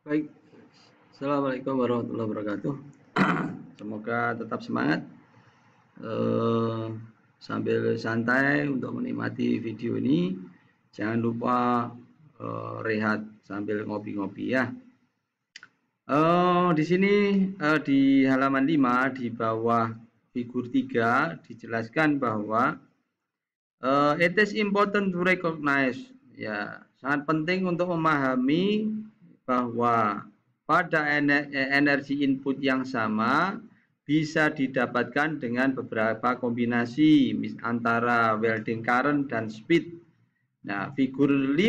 Baik, Assalamualaikum warahmatullahi wabarakatuh. Semoga tetap semangat eh, sambil santai untuk menikmati video ini. Jangan lupa rehat sambil ngopi-ngopi ya. Di sini di halaman 5 di bawah figur 3 dijelaskan bahwa it is important to recognize, ya sangat penting untuk memahami bahwa pada energi input yang sama bisa didapatkan dengan beberapa kombinasi antara welding current dan speed. Nah, figur 5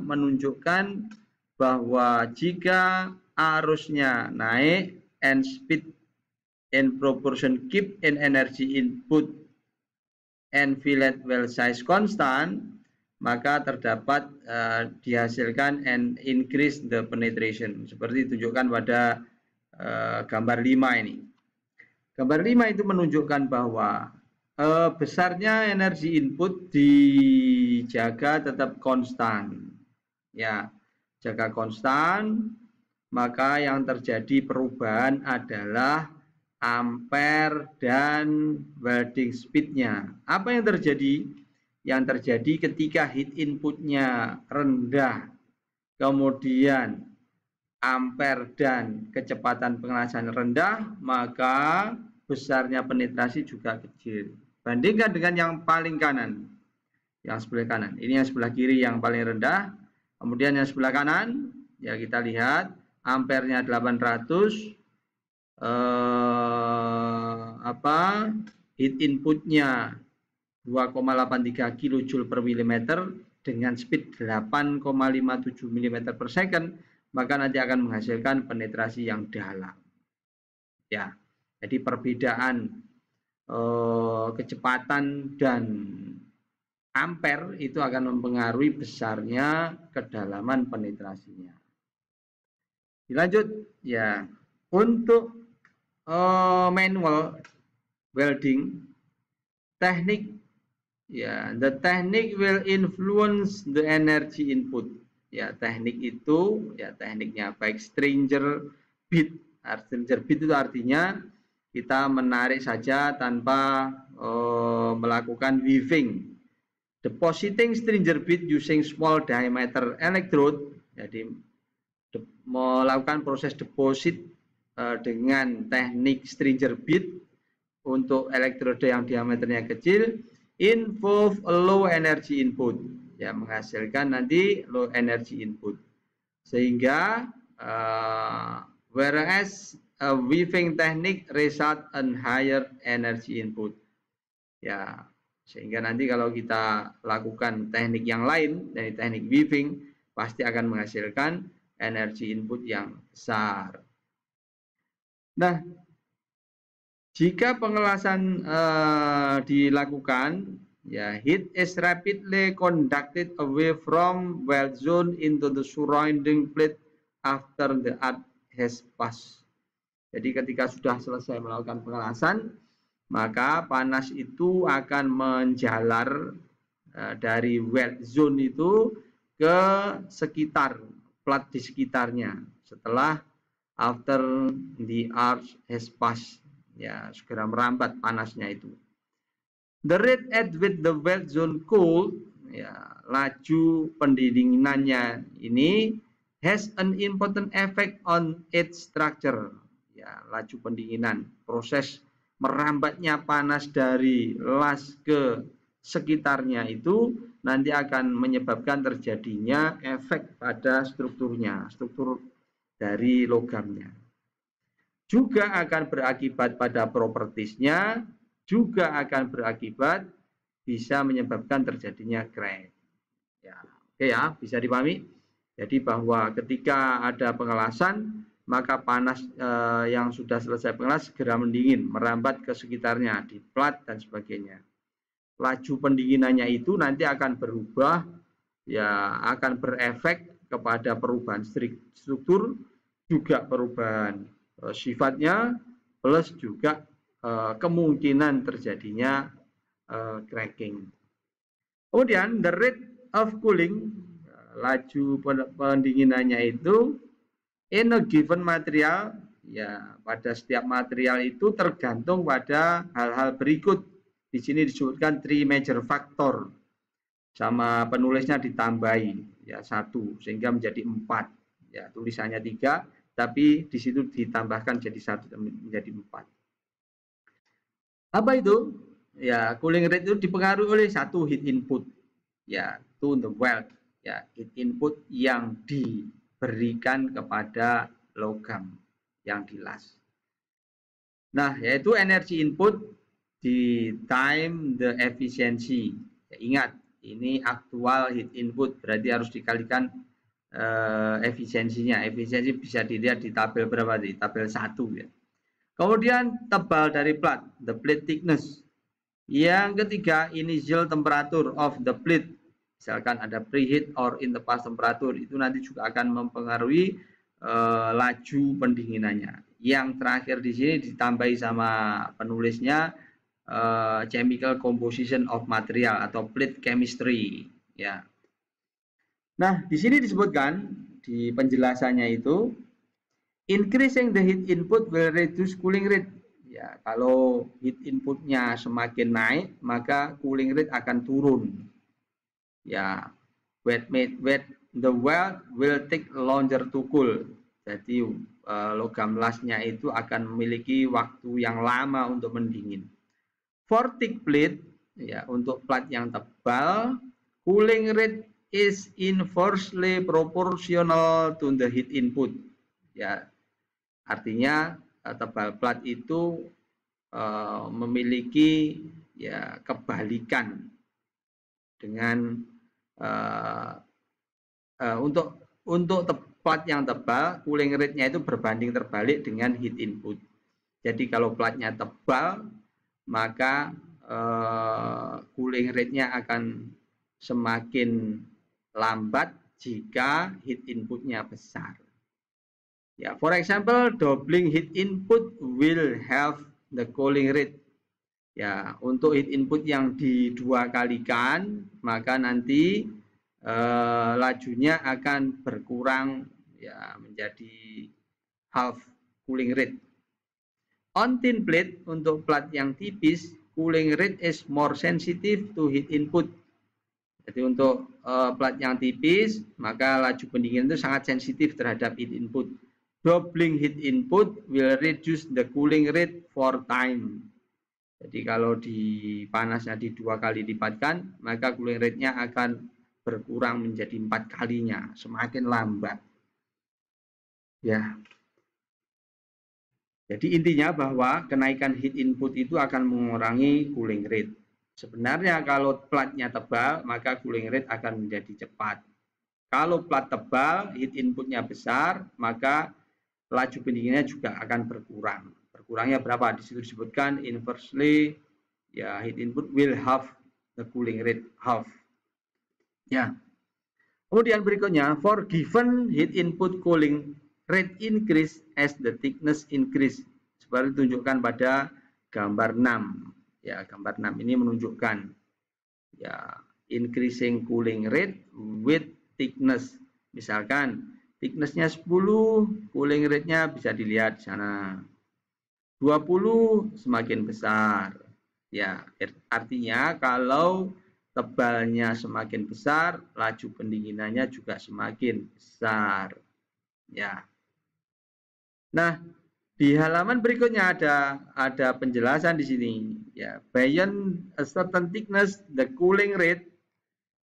menunjukkan bahwa jika arusnya naik and speed in proportion keep in energy input and fillet well size constant, maka terdapat dihasilkan and increase the penetration. Seperti ditunjukkan pada gambar 5 ini. Gambar 5 itu menunjukkan bahwa besarnya energi input dijaga tetap konstan. Ya, jaga konstan, maka yang terjadi perubahan adalah ampere dan welding speed-nya. Apa yang terjadi? Yang terjadi ketika heat input-nya rendah, kemudian ampere dan kecepatan pengelasan rendah, maka besarnya penetrasi juga kecil. Bandingkan dengan yang paling kanan, yang sebelah kanan. Ini yang sebelah kiri yang paling rendah, kemudian yang sebelah kanan, ya kita lihat ampernya 800, heat inputnya 2,83 kJ per milimeter dengan speed 8,57 mm per second, maka nanti akan menghasilkan penetrasi yang dalam. Ya, jadi perbedaan kecepatan dan ampere itu akan mempengaruhi besarnya kedalaman penetrasinya. Dilanjut, ya, untuk manual welding teknik, ya, the technique will influence the energy input. Ya, teknik itu, ya tekniknya baik stringer bit. Stringer bit itu artinya kita menarik saja tanpa melakukan weaving. Depositing stringer bit using small diameter electrode, jadi melakukan proses deposit dengan teknik stringer bit untuk elektrode yang diameternya kecil, involve a low energy input, ya menghasilkan nanti low energy input, sehingga whereas a weaving technique result in higher energy input, ya sehingga nanti kalau kita lakukan teknik yang lain dari teknik weaving pasti akan menghasilkan energi input yang besar. Nah, jika pengelasan dilakukan, ya heat is rapidly conducted away from weld zone into the surrounding plate after the earth has passed. Jadi ketika sudah selesai melakukan pengelasan, maka panas itu akan menjalar dari weld zone itu ke sekitar plat di sekitarnya setelah after the earth has passed, ya segera merambat panasnya itu. The rate at which the weld zone cool, ya laju pendinginannya ini has an important effect on its structure. Ya, laju pendinginan, proses merambatnya panas dari las ke sekitarnya itu nanti akan menyebabkan terjadinya efek pada strukturnya, struktur dari logamnya. Juga akan berakibat pada propertiesnya, juga akan berakibat bisa menyebabkan terjadinya crack. Ya, oke ya, bisa dipahami. Jadi bahwa ketika ada pengelasan, maka panas yang sudah selesai pengelas segera mendingin, merambat ke sekitarnya, di plat dan sebagainya. Laju pendinginannya itu nanti akan berubah, ya akan berefek kepada perubahan struktur, juga perubahan sifatnya, plus juga kemungkinan terjadinya cracking. Kemudian the rate of cooling, laju pendinginannya itu in a given material, ya pada setiap material itu tergantung pada hal-hal berikut. Di sini disebutkan 3 major factor, sama penulisnya ditambahi ya 1 sehingga menjadi 4. Ya tulisannya 3 tapi di situ ditambahkan jadi 1 menjadi 4. Apa itu? Ya cooling rate itu dipengaruhi oleh 1 heat input, ya to the weld, ya heat input yang diberikan kepada logam yang dilas. Nah, yaitu energi input di time the efficiency. Ya, ingat, ini aktual heat input, berarti harus dikalikan efisiensinya. Efisiensi bisa dilihat di tabel berapa? Di tabel 1 ya. Kemudian tebal dari plat, the plate thickness. Yang ketiga, initial temperature of the plate. Misalkan ada preheat or in the past temperature, itu nanti juga akan mempengaruhi laju pendinginannya. Yang terakhir di sini ditambahi sama penulisnya chemical composition of material atau plate chemistry, ya. Nah, di sini disebutkan di penjelasannya itu increasing the heat input will reduce cooling rate. Ya, kalau heat inputnya semakin naik, maka cooling rate akan turun. Ya, the weld will take longer to cool. Jadi logam lasnya itu akan memiliki waktu yang lama untuk mendingin. For thick plate, ya untuk plat yang tebal, cooling rate is inversely proportional to the heat input. Ya, artinya tebal plat itu memiliki ya kebalikan dengan untuk plat yang tebal, cooling rate-nya itu berbanding terbalik dengan heat input. Jadi kalau platnya tebal, maka cooling rate-nya akan semakin lambat jika heat inputnya besar. Ya, for example, doubling heat input will have the cooling rate. Ya, untuk heat input yang didua kalikan, maka nanti lajunya akan berkurang ya menjadi half cooling rate. On thin plate, untuk plat yang tipis, cooling rate is more sensitive to heat input. Jadi untuk plat yang tipis, maka laju pendingin itu sangat sensitif terhadap heat input. Doubling heat input will reduce the cooling rate for time. Jadi kalau di panasnya di 2 kali lipatkan, maka cooling rate-nya akan berkurang menjadi 4 kalinya, semakin lambat. Ya. Jadi intinya bahwa kenaikan heat input itu akan mengurangi cooling rate. Sebenarnya kalau platnya tebal, maka cooling rate akan menjadi cepat. Kalau plat tebal, heat inputnya besar, maka laju pendinginnya juga akan berkurang. Berkurangnya berapa? Di situ disebutkan inversely, ya heat input will halve the cooling rate, half. Ya. Kemudian berikutnya, for given heat input cooling rate increase as the thickness increase. Seperti ditunjukkan pada gambar 6. Ya, gambar 6 ini menunjukkan ya increasing cooling rate with thickness. Misalkan thickness-nya 10, cooling rate-nya bisa dilihat di sana. 20 semakin besar. Ya, artinya kalau tebalnya semakin besar, laju pendinginannya juga semakin besar. Ya. Nah, di halaman berikutnya ada penjelasan di sini. Ya, beyond a certain thickness, the cooling rate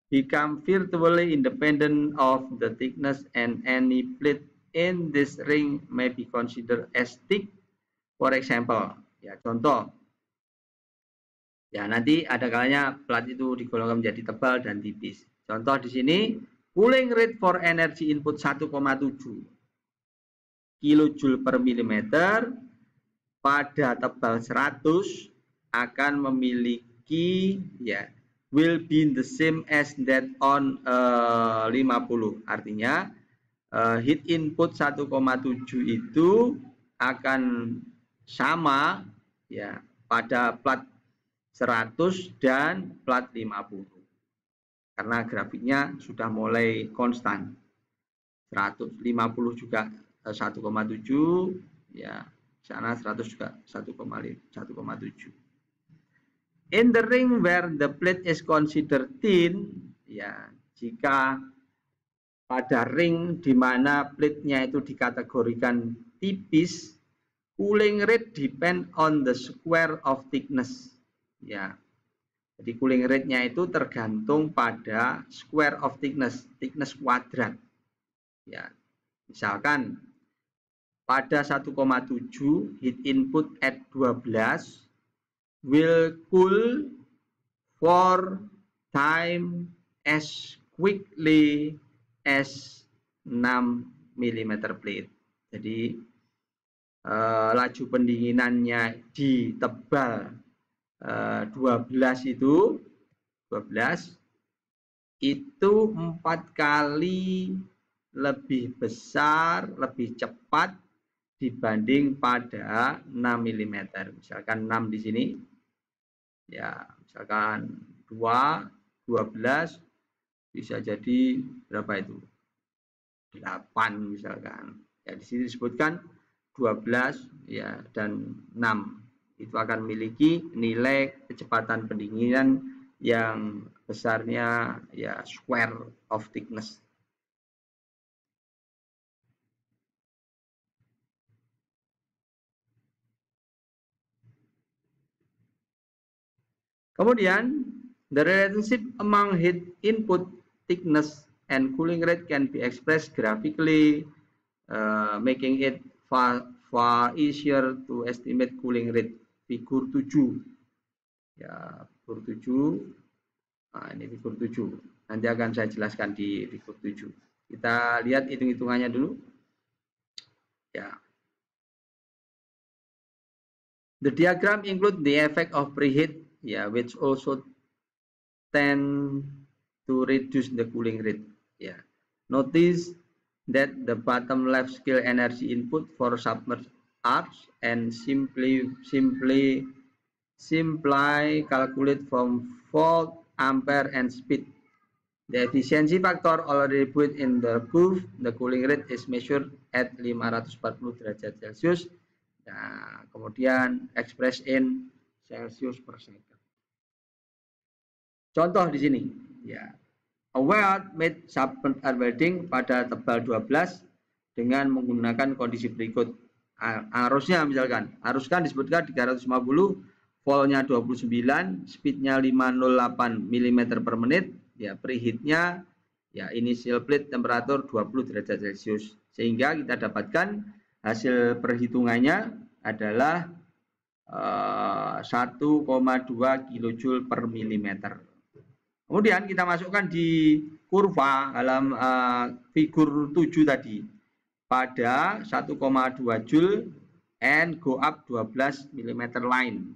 become virtually independent of the thickness, and any plate in this ring may be considered as thick. For example, ya contoh. Ya, nanti ada kalanya plat itu digolongkan menjadi tebal dan tipis. Contoh di sini, cooling rate for energy input 1,7 kilojoule per milimeter pada tebal 100 akan memiliki ya will be the same as that on 50. Artinya heat input 1,7 itu akan sama ya pada plat 100 dan plat 50. karena grafiknya sudah mulai konstan. 150 juga 1,7, ya sana 100 juga 1,7. In the ring where the plate is considered thin, ya jika pada ring di mana plate-nya itu dikategorikan tipis, cooling rate depend on the square of thickness. Ya. Jadi cooling rate-nya itu tergantung pada square of thickness, thickness kuadrat. Ya. Misalkan pada 1,7 heat input at 12 will cool for time as quickly as 6 mm plate. Jadi laju pendinginannya di tebal 12 itu 4 kali lebih besar, lebih cepat dibanding pada 6 mm. Misalkan 6 di sini. Ya, misalkan 2, 12 bisa jadi berapa itu? 8 misalkan. Ya, di sini disebutkan 12 ya dan 6. Itu akan memiliki nilai kecepatan pendinginan yang besarnya ya square of thickness. Kemudian, the relationship among heat input thickness and cooling rate can be expressed graphically, making it far easier to estimate cooling rate. Figur 7. Ya, figur 7. Nah, ini figur 7. Nanti akan saya jelaskan di figur 7. Kita lihat hitung-hitungannya dulu. Ya. The diagram include the effect of preheat, yeah, which also tend to reduce the cooling rate. Yeah. Notice that the bottom left scale energy input for submerged arcs and simply calculate from volt, ampere, and speed. The efficiency factor already put in the curve. The cooling rate is measured at 540 derajat Celcius. Nah, kemudian express in Celsius per second. Contoh di sini, ya. A weld made submerged air welding pada tebal 12 dengan menggunakan kondisi berikut. Arusnya misalkan, arus kan disebutkan 350, voltnya 29, speednya 508 mm per menit, ya preheatnya ya initial plate temperatur 20 derajat Celcius. Sehingga kita dapatkan hasil perhitungannya adalah 1,2 kJ per milimeter. Kemudian kita masukkan di kurva dalam figur 7 tadi. Pada 1,2 Joule and go up 12 mm line.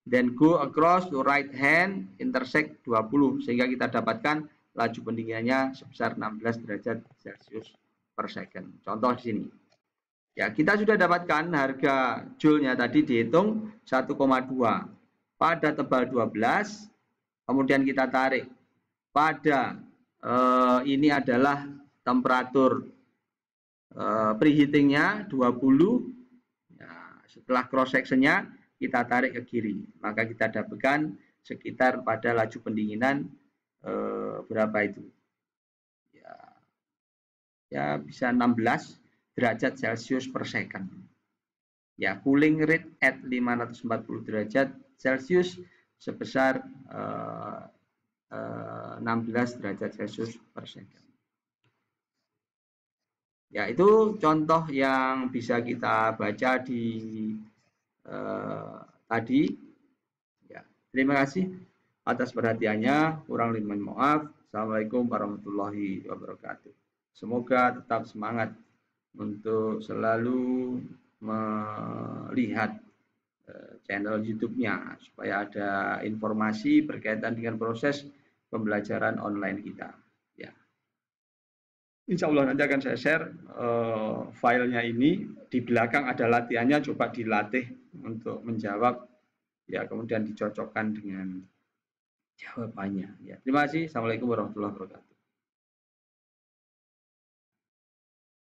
Then go across to right hand intersect 20. Sehingga kita dapatkan laju pendinginannya sebesar 16 derajat Celcius per second. Contoh di sini. Ya, kita sudah dapatkan harga Joule-nya tadi dihitung 1,2. Pada tebal 12, kemudian kita tarik pada ini adalah temperatur preheatingnya 20. Nah, setelah cross sectionnya kita tarik ke kiri, maka kita dapatkan sekitar pada laju pendinginan berapa itu? Ya bisa 16 derajat Celcius per second. Ya, cooling rate at 540 derajat Celcius sebesar 16 derajat Celcius per second. Ya, itu contoh yang bisa kita baca di tadi. Ya, terima kasih atas perhatiannya. Kurang lebih mohon maaf. Assalamualaikum warahmatullahi wabarakatuh. Semoga tetap semangat untuk selalu melihat channel YouTube-nya supaya ada informasi berkaitan dengan proses pembelajaran online kita. Ya, insya Allah nanti akan saya share filenya ini. Di belakang ada latihannya, coba dilatih untuk menjawab. Ya, kemudian dicocokkan dengan jawabannya. Ya, terima kasih. Assalamualaikum warahmatullahi wabarakatuh.